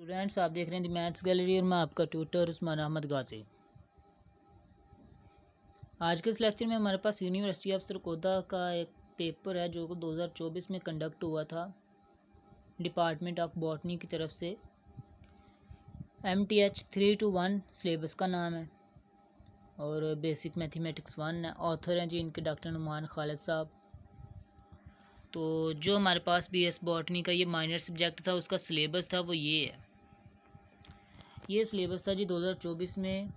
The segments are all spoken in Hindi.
स्टूडेंट्स, आप देख रहे हैं दी मैथ्स गैलरी और मैं आपका ट्यूटर उस्मान अहमद गाजी। आज के इस लेक्चर में हमारे पास यूनिवर्सिटी ऑफ सरगोदा का एक पेपर है जो 2024 में कंडक्ट हुआ था डिपार्टमेंट ऑफ बॉटनी की तरफ से। MTH 321 सिलेबस का नाम है और बेसिक मैथमेटिक्स 1 है। ऑथर हैं जी इनके डॉक्टर नुमान खालिद साहब। तो जो हमारे पास BS बॉटनी का ये माइनर सब्जेक्ट था उसका सिलेबस था वो ये है। ये सिलेबस था जी 2024 में।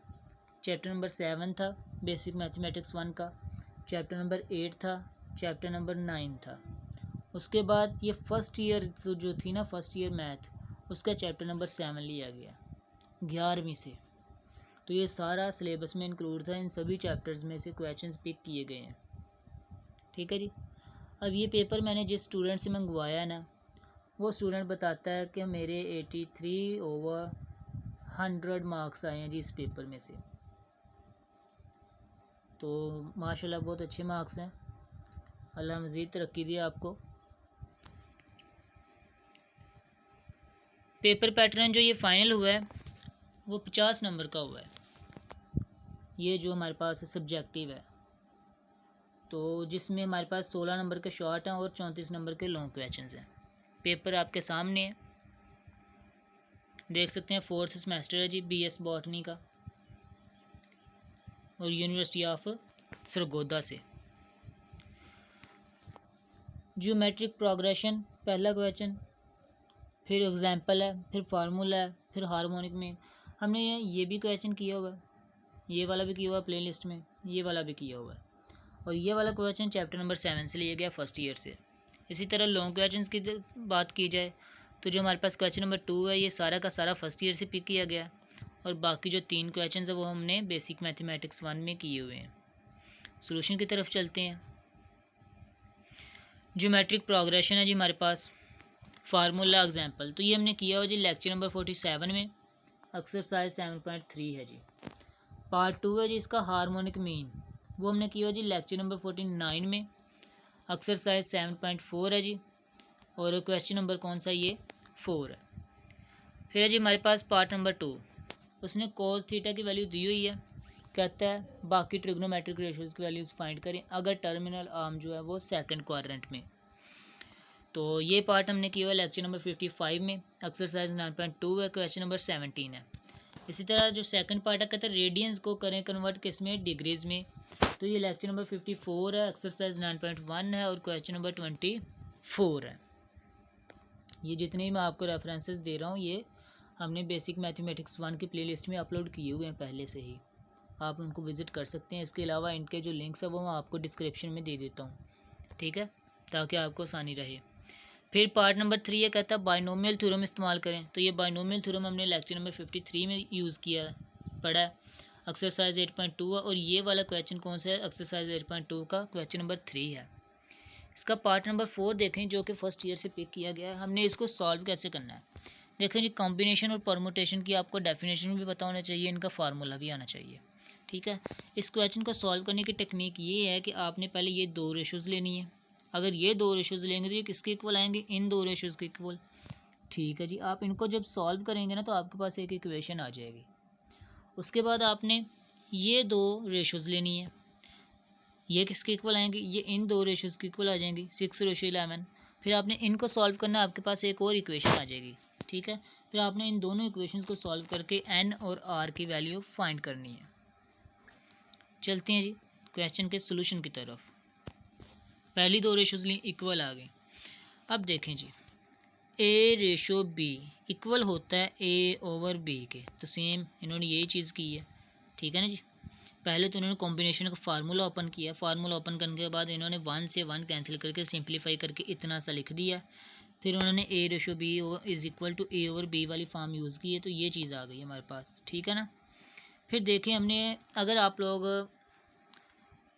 चैप्टर नंबर 7 था बेसिक मैथमेटिक्स 1 का, चैप्टर नंबर 8 था, चैप्टर नंबर 9 था। उसके बाद ये फर्स्ट ईयर तो जो थी ना फर्स्ट ईयर मैथ, उसका चैप्टर नंबर 7 लिया गया 11वीं से। तो ये सारा सिलेबस में इंक्लूड था, इन सभी चैप्टर्स में से क्वेश्चंस पिक किए गए हैं। ठीक है जी। अब ये पेपर मैंने जिस स्टूडेंट से मंगवाया है ना, वो स्टूडेंट बताता है कि मेरे 83/100 मार्क्स आए हैं जी इस पेपर में से। तो माशाल्लाह बहुत अच्छे मार्क्स हैं, अल्लाह मज़ीद तरक्की दिए आपको। पेपर पैटर्न जो ये फाइनल हुआ है वो 50 नंबर का हुआ है। ये जो हमारे पास सब्जेक्टिव है तो जिसमें हमारे पास 16 नंबर के शॉर्ट हैं और 34 नंबर के लॉन्ग क्वेश्चंस हैं। पेपर आपके सामने है, देख सकते हैं। 4th सेमेस्टर है जी BS बॉटनी का और यूनिवर्सिटी ऑफ सरगोदा से। ज्योमेट्रिक प्रोग्रेशन पहला क्वेश्चन, फिर एग्जाम्पल है, फिर फार्मूला है, फिर हार्मोनिक में। हमने ये भी क्वेश्चन किया हुआ है, ये वाला भी किया हुआ है प्ले लिस्ट में, ये वाला भी किया हुआ है और ये वाला क्वेश्चन चैप्टर नंबर 7 से लिया गया फर्स्ट ईयर से। इसी तरह लॉन्ग क्वेश्चन की बात की जाए तो जो हमारे पास क्वेश्चन नंबर 2 है ये सारा का सारा फर्स्ट ईयर से पिक किया गया और बाकी जो 3 क्वेश्चन है वो हमने बेसिक मैथमेटिक्स 1 में किए हुए हैं। सोल्यूशन की तरफ चलते हैं। ज्योमेट्रिक प्रोग्रेशन है जी हमारे पास, फार्मूला एग्जाम्पल तो ये हमने किया हुआ जी लेक्चर नंबर 47 में, एक्सरसाइज 7.3 है जी। पार्ट 2 है जी इसका हार्मोनिक मीन, वो हमने किया जी लेक्चर नंबर 49 में, एक्सरसाइज 7.4 है जी और क्वेश्चन नंबर कौन सा ये 4 है। फिर है जी हमारे पास पार्ट नंबर 2, उसने कोस थीटा की वैल्यू दी हुई है, कहता है बाकी ट्रिग्नोमेट्रिक रेशियोज की वैल्यूज फाइंड करें अगर टर्मिनल आर्म जो है वो सेकंड क्वाड्रेंट में। तो ये पार्ट हमने किया हुआ लेक्चर नंबर 55 में, एक्सरसाइज 9.2 है, क्वेश्चन नंबर 17 है। इसी तरह जो सेकंड पार्ट है कहता है रेडियंस को करें कन्वर्ट किस में, डिग्रीज में। तो ये लेक्चर नंबर 54 है, एक्सरसाइज 9.1 है और क्वेश्चन नंबर 24 है। ये जितने ही मैं आपको रेफरेंसेस दे रहा हूँ ये हमने बेसिक मैथमेटिक्स 1 की प्लेलिस्ट में अपलोड किए हुए हैं पहले से ही, आप उनको विजिट कर सकते हैं। इसके अलावा इनके जो लिंक्स है वो मैं आपको डिस्क्रिप्शन में दे देता हूँ, ठीक है, ताकि आपको आसानी रहे। फिर पार्ट नंबर 3 ये कहता है बाइनोमियल थ्योरम इस्तेमाल करें। तो ये बाइनोमियल थ्योरम हमने लेक्चर नंबर 53 में यूज़ किया पढ़ा है, एक्सरसाइज 8.2 है और ये वाला क्वेश्चन कौन सा है, एक्सरसाइज 8.2 का क्वेश्चन नंबर 3 है। इसका पार्ट नंबर 4 देखें जो कि फर्स्ट ईयर से पिक किया गया है। हमने इसको सॉल्व कैसे करना है देखें जी। कॉम्बिनेशन और परमुटेशन की आपको डेफिनेशन भी पता होना चाहिए, इनका फार्मूला भी आना चाहिए, ठीक है। इस क्वेश्चन को सॉल्व करने की टेक्निक ये है कि आपने पहले ये दो रेशोज़ लेनी है। अगर ये दो रेशोज़ लेंगे तो ये किसके इक्वल आएंगे, इन दो रेशोज़ के इक्वल, ठीक है जी। आप इनको जब सॉल्व करेंगे ना तो आपके पास एक इक्वेशन आ जाएगी। उसके बाद आपने ये दो रेशोज़ लेनी है, ये किसके इक्वल आएंगे, ये इन दो रेशोज़ के इक्वल आ जाएंगी 6:11। फिर आपने इनको सॉल्व करना, आपके पास एक और इक्वेशन आ जाएगी, ठीक है। फिर आपने इन दोनों इक्वेशंस को सॉल्व करके n और r की वैल्यू फाइंड करनी है। चलते हैं जी क्वेश्चन के सोल्यूशन की तरफ। पहली दो रेशोज़ इक्वल आ गई। अब देखें जी, a/b इक्वल होता है a/b के, तो सेम इन्होंने यही चीज़ की है, ठीक है ना जी। पहले तो इन्होंने कॉम्बिनेशन का फार्मूला ओपन किया, फार्मूला ओपन करने के बाद इन्होंने 1 से 1 कैंसिल करके सिंप्लीफाई करके इतना सा लिख दिया। फिर उन्होंने a/b is equal to a/b वाली फॉर्म यूज़ की है, तो ये चीज़ आ गई हमारे पास, ठीक है ना। फिर देखिए हमने, अगर आप लोग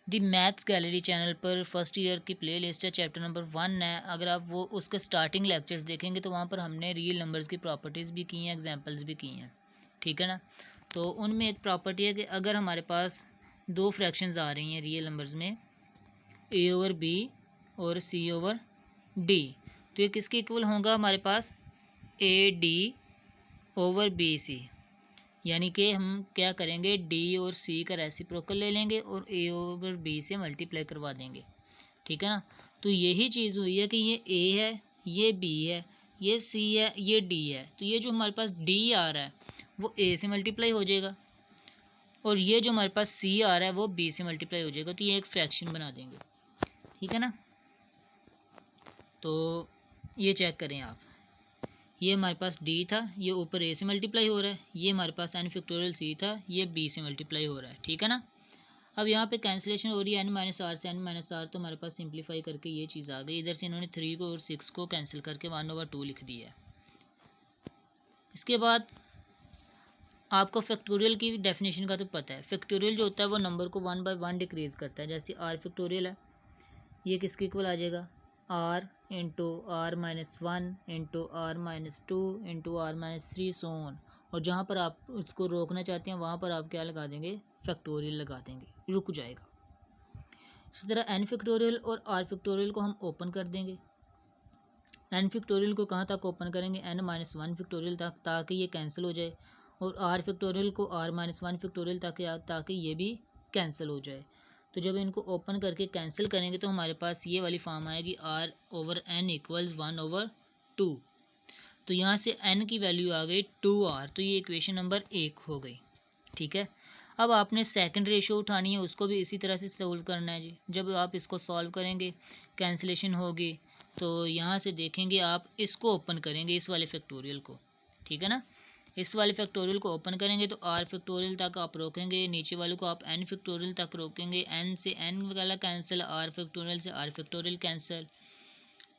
दी मैथ्स गैलरी चैनल पर फर्स्ट ईयर की प्ले लिस्ट है, चैप्टर नंबर 1 है, अगर आप वो उसके स्टार्टिंग लेक्चर्स देखेंगे तो वहाँ पर हमने रियल नंबर्स की प्रॉपर्टीज़ भी की हैं, एग्जांपल्स भी की हैं, ठीक है ना। तो उनमें एक प्रॉपर्टी है कि अगर हमारे पास दो फ्रैक्शंस आ रही हैं रियल नंबर्स में, a/b और c/d, तो ये किसके इक्वल होगा हमारे पास, ad ओवर बी सी, यानी कि हम क्या करेंगे, डी और सी का रेसिप्रोकल ले लेंगे और ए ओवर बी से मल्टीप्लाई करवा देंगे, ठीक है ना। तो यही चीज़ हुई है कि ये ए है, ये बी है, ये सी है, ये डी है, तो ये जो हमारे पास डी आ रहा है वो ए से मल्टीप्लाई हो जाएगा और ये जो हमारे पास सी आ रहा है वो बी से मल्टीप्लाई हो जाएगा, तो ये एक फ्रैक्शन बना देंगे, ठीक है ना। तो ये चेक करें आप, ये हमारे पास d था, ये ऊपर a से मल्टीप्लाई हो रहा है, ये हमारे पास n फैक्टोरियल c था, ये b से मल्टीप्लाई हो रहा है, ठीक है ना। अब यहाँ पे कैंसिलेशन हो रही है n माइनस आर से n माइनस आर, तो हमारे पास सिंप्लीफाई करके ये चीज़ आ गई। इधर से इन्होंने 3 को और 6 को कैंसिल करके 1/2 लिख दिया है। इसके बाद आपको फैक्टोरियल की डेफिनेशन का तो पता है, फैक्टोरियल जो होता है वो नंबर को 1 by 1 डिक्रीज करता है। जैसे r फैक्टोरियल है, ये किसके इक्वल आ जाएगा, r into r minus 1 into r minus 2 into r minus 3 so on. और जहाँ पर आप उसको रोकना चाहते हैं वहाँ पर आप क्या लगा देंगे, फैक्टोरियल लगा देंगे, रुक जाएगा। इसी तरह n फैक्टोरियल और r फैक्टोरियल को हम ओपन कर देंगे। n फैक्टोरियल को कहाँ तक ओपन करेंगे, n माइनस 1 फैक्टोरियल तक, ताकि ये कैंसिल हो जाए, और r फैक्टोरियल को r माइनस 1 फैक्टोरियल तक, ताकि ये भी कैंसिल हो जाए। तो जब इनको ओपन करके कैंसिल करेंगे तो हमारे पास ये वाली फॉर्म आएगी r ओवर n इक्वल्स 1/2। तो यहाँ से n की वैल्यू आ गई 2r, तो ये इक्वेशन नंबर 1 हो गई, ठीक है। अब आपने सेकंड रेशियो उठानी है, उसको भी इसी तरह से सोल्व करना है जी। जब आप इसको सॉल्व करेंगे, कैंसिलेशन होगी, तो यहाँ से देखेंगे आप इसको ओपन करेंगे, इस वाले फैक्टोरियल को, ठीक है ना। इस वाले फैक्टोरियल को ओपन करेंगे तो r फैक्टोरियल तक आप रोकेंगे, नीचे वाले को आप n फैक्टोरियल तक रोकेंगे, n से n वाला कैंसिल, r फैक्टोरियल से r फैक्टोरियल कैंसिल,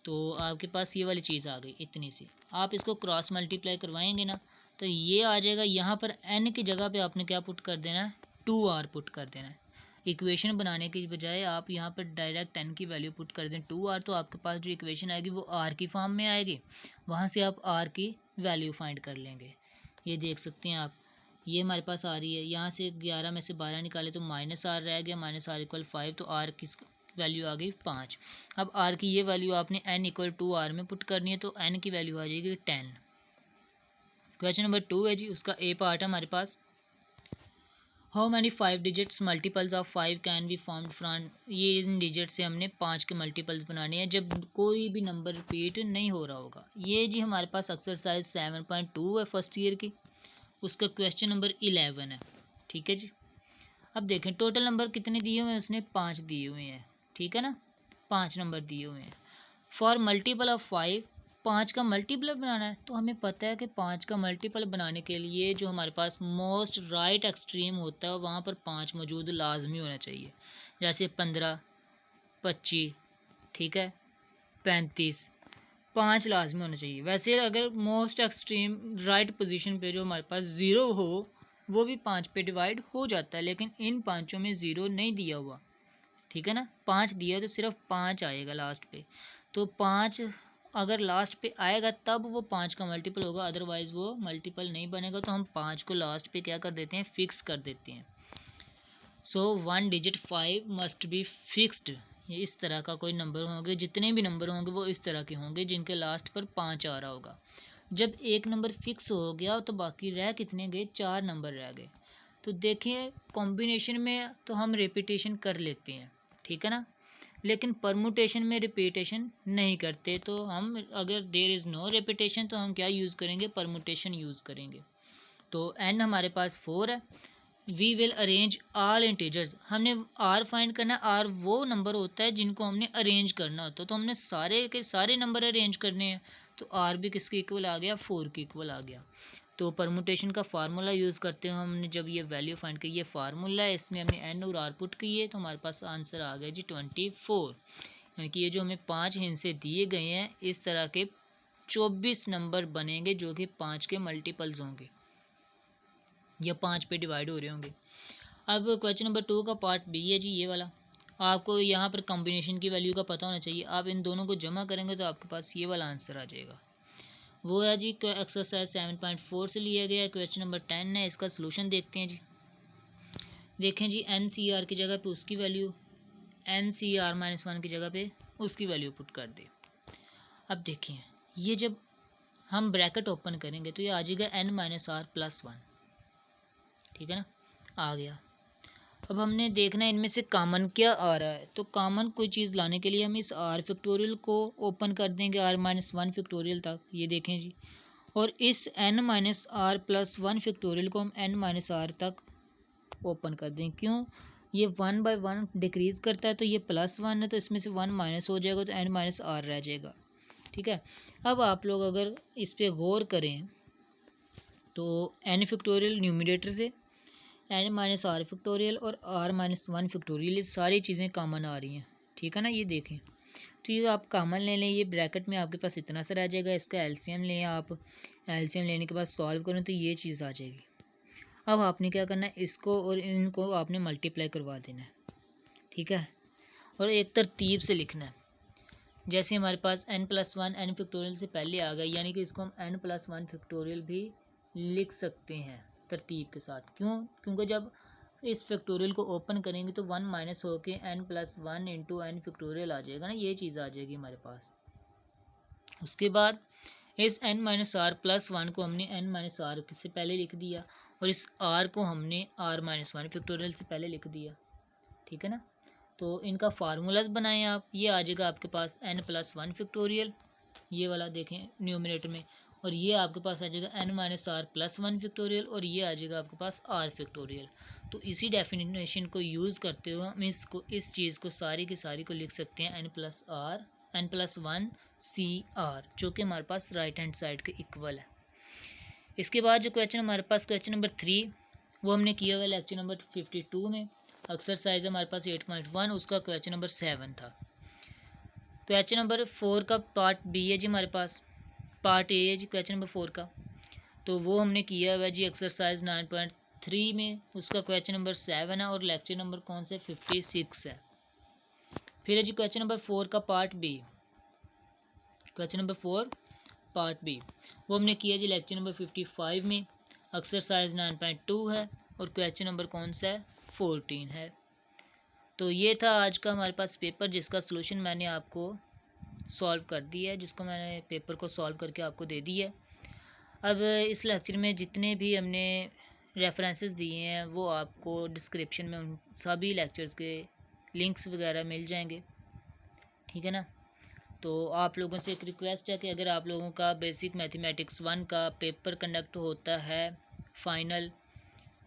तो आपके पास ये वाली चीज़ आ गई इतनी सी। आप इसको क्रॉस मल्टीप्लाई करवाएंगे ना, तो ये आ जाएगा। यहाँ पर n की जगह पे आपने क्या पुट कर देना है, 2r पुट कर देना है। इक्वेशन बनाने की बजाय आप यहाँ पर डायरेक्ट n की वैल्यू पुट कर दें 2r, तो आपके पास जो इक्वेशन आएगी वो r की फॉर्म में आएगी, वहाँ से आप r की वैल्यू फाइंड कर लेंगे। ये देख सकते हैं आप, ये हमारे पास आ रही है, यहाँ से 11 में से 12 निकाले तो माइनस आर रह गया, माइनस आर इक्वल 5, तो आर किस वैल्यू आ गई 5। अब आर की ये वैल्यू आपने n इक्वल 2r में पुट करनी है, तो n की वैल्यू आ जाएगी 10। क्वेश्चन नंबर 2 है जी, उसका ए पार्ट है हमारे पास, how many 5 digits multiples of 5 can be formed from. ये इन डिजिट से हमने 5 के मल्टीपल्स बनाने हैं जब कोई भी नंबर रिपीट नहीं हो रहा होगा। ये जी हमारे पास एक्सरसाइज 7.2 है फर्स्ट ईयर की, उसका क्वेश्चन नंबर 11 है, ठीक है जी। अब देखें टोटल नंबर कितने दिए हुए हैं, उसने 5 दिए हुए हैं, ठीक है ना, 5 नंबर दिए हुए हैं। फॉर मल्टीपल ऑफ 5, 5 का मल्टीपल बनाना है, तो हमें पता है कि 5 का मल्टीपल बनाने के लिए जो हमारे पास मोस्ट राइट एक्सट्रीम होता है वहाँ पर 5 मौजूद लाजमी होना चाहिए। जैसे 15, 25, ठीक है, 35, 5 लाजमी होना चाहिए। वैसे अगर मोस्ट एक्सट्रीम राइट पोजीशन पे जो हमारे पास 0 हो वो भी 5 पे डिवाइड हो जाता है, लेकिन इन पाँचों में 0 नहीं दिया हुआ, ठीक है ना। 5 दिया तो सिर्फ 5 आएगा लास्ट पे, तो 5 अगर लास्ट पे आएगा तब वो 5 का मल्टीपल होगा, अदरवाइज वो मल्टीपल नहीं बनेगा। तो हम 5 को लास्ट पे क्या कर देते हैं, फिक्स कर देते हैं। सो 1 डिजिट 5 मस्ट बी फिक्स्ड। ये इस तरह का कोई नंबर होंगे, जितने भी नंबर होंगे वो इस तरह के होंगे जिनके लास्ट पर 5 आ रहा होगा। जब एक नंबर फिक्स हो गया तो बाकी रह कितने गए, 4 नंबर रह गए। तो देखिए कॉम्बिनेशन में तो हम रिपीटेशन कर लेते हैं, ठीक है ना, लेकिन परमुटेशन में रिपीटेशन नहीं करते। तो हम अगर देयर इज़ नो रिपीटेशन तो हम क्या यूज़ करेंगे, परमुटेशन यूज़ करेंगे। तो n हमारे पास 4 है, we will arrange all integers. हमने r फाइंड करना, r वो नंबर होता है जिनको हमने अरेंज करना होता है, तो हमने सारे के सारे नंबर अरेंज करने हैं। तो r भी किसके इक्वल आ गया, 4 के इक्वल आ गया। तो परमुटेशन का फार्मूला यूज़ करते हैं हमने जब ये वैल्यू फाइंड की, ये फार्मूला है, इसमें हमने n और r पुट किए तो हमारे पास आंसर आ गया जी 24। यानी कि ये जो हमें 5 हिस्से दिए गए हैं, इस तरह के 24 नंबर बनेंगे जो कि 5 के मल्टीपल्स होंगे या 5 पे डिवाइड हो रहे होंगे। अब क्वेश्चन नंबर 2 का पार्ट बी है जी, ये वाला। आपको यहाँ पर कॉम्बिनेशन की वैल्यू का पता होना चाहिए। आप इन दोनों को जमा करेंगे तो आपके पास ये वाला आंसर आ जाएगा। वो है जी एक्सरसाइज 7.4 से लिया गया है, क्वेश्चन नंबर 10 है। इसका सोल्यूशन देखते हैं जी। देखें जी, एन सी आर की जगह पे उसकी value, N C R minus 1 की जगह पे उसकी वैल्यू पुट कर दे। अब देखिए ये जब हम ब्रैकेट ओपन करेंगे तो ये आ जाएगा n माइनस आर प्लस 1, ठीक है ना, आ गया। अब हमने देखना है इनमें से कॉमन क्या आ रहा है, तो कॉमन कोई चीज़ लाने के लिए हम इस आर फैक्टोरियल को ओपन कर देंगे आर माइनस 1 फैक्टोरियल तक, ये देखें जी, और इस n minus r plus 1 factorial को हम n माइनस आर तक ओपन कर दें। क्यों, ये 1 बाय 1 डिक्रीज करता है, तो ये प्लस 1 है, तो इसमें से 1 माइनस हो जाएगा, तो n माइनस आर रह जाएगा, ठीक है। अब आप लोग अगर इस पर गौर करें तो n फैक्टोरियल न्यूमरेटर से, n माइनस आर फैक्टोरियल और r माइनस 1 फैक्टोरियल, ये सारी चीज़ें कॉमन आ रही हैं, ठीक है ना, ये देखें। तो ये आप कॉमन ले लें, ये ब्रैकेट में आपके पास इतना सा रह जाएगा, इसका एलसीएम लें आप, एलसीएम लेने के बाद सॉल्व करें तो ये चीज़ आ जाएगी। अब आपने क्या करना है, इसको और इनको आपने मल्टीप्लाई करवा देना है, ठीक है, और एक तरतीब से लिखना है। जैसे हमारे पास n प्लस 1 n फैक्टोरियल से पहले आ गया, यानी कि इसको हम n प्लस 1 फैक्टोरियल भी लिख सकते हैं तरतीब के साथ। क्यों, क्योंकि जब इस फैक्टोरियल को ओपन करेंगे तो 1 माइनस होके n plus 1 into n factorial आ जाएगा ना, ये चीज़ आ जाएगी हमारे पास। उसके बाद इस n माइनस आर प्लस 1 को हमने n माइनस आर से पहले लिख दिया, और इस r को हमने r माइनस 1 फैक्टोरियल से पहले लिख दिया, ठीक है ना। तो इनका फार्मूलाज बनाएं आप, ये आ जाएगा आपके पास n प्लस 1 फैक्टोरियल, ये वाला देखें न्यूमरेटर में, और ये आपके पास आ जाएगा n minus r plus 1 factorial, और ये आ जाएगा आपके पास r फैक्टोरियल। तो इसी डेफिनेशन को यूज़ करते हुए हम इस चीज़ को सारी की सारी को लिख सकते हैं n प्लस 1 सी आर, जो कि हमारे पास राइट हैंड साइड के इक्वल है। इसके बाद जो क्वेश्चन हमारे पास क्वेश्चन नंबर 3, वो हमने किया हुआ लेक्चर नंबर 52 में, एक्सरसाइज हमारे पास 8.1, उसका क्वेश्चन नंबर 7 था। क्वेश्चन नंबर 4 का पार्ट बी है जी हमारे पास, पार्ट ए है जी क्वेश्चन नंबर 4 का, तो वो हमने किया हुआ जी एक्सरसाइज 9.3 में, उसका क्वेश्चन नंबर 7 है, और लेक्चर नंबर कौन से 56 है। फिर है जी क्वेश्चन नंबर 4 का part B, question number 4 part B, वो हमने किया जी लेक्चर नंबर 55 में, एक्सरसाइज 9.2 है, और क्वेश्चन नंबर कौन सा है 14 है। तो ये था आज का हमारे पास पेपर, जिसका सलूशन मैंने आपको सॉल्व कर दिया है, जिसको मैंने पेपर को सॉल्व करके आपको दे दिया है। अब इस लेक्चर में जितने भी हमने रेफरेंसेस दिए हैं वो आपको डिस्क्रिप्शन में उन सभी लेक्चर्स के लिंक्स वगैरह मिल जाएंगे, ठीक है ना। तो आप लोगों से एक रिक्वेस्ट है कि अगर आप लोगों का बेसिक मैथमेटिक्स 1 का पेपर कंडक्ट होता है फाइनल,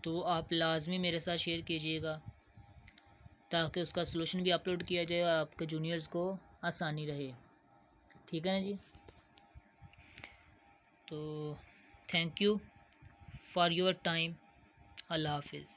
तो आप लाजमी मेरे साथ शेयर कीजिएगा, ताकि उसका सलूशन भी अपलोड किया जाए और आपके जूनियर्स को आसानी रहे, ठीक है ना जी। तो thank you for your time, अल्लाह हाफिज़।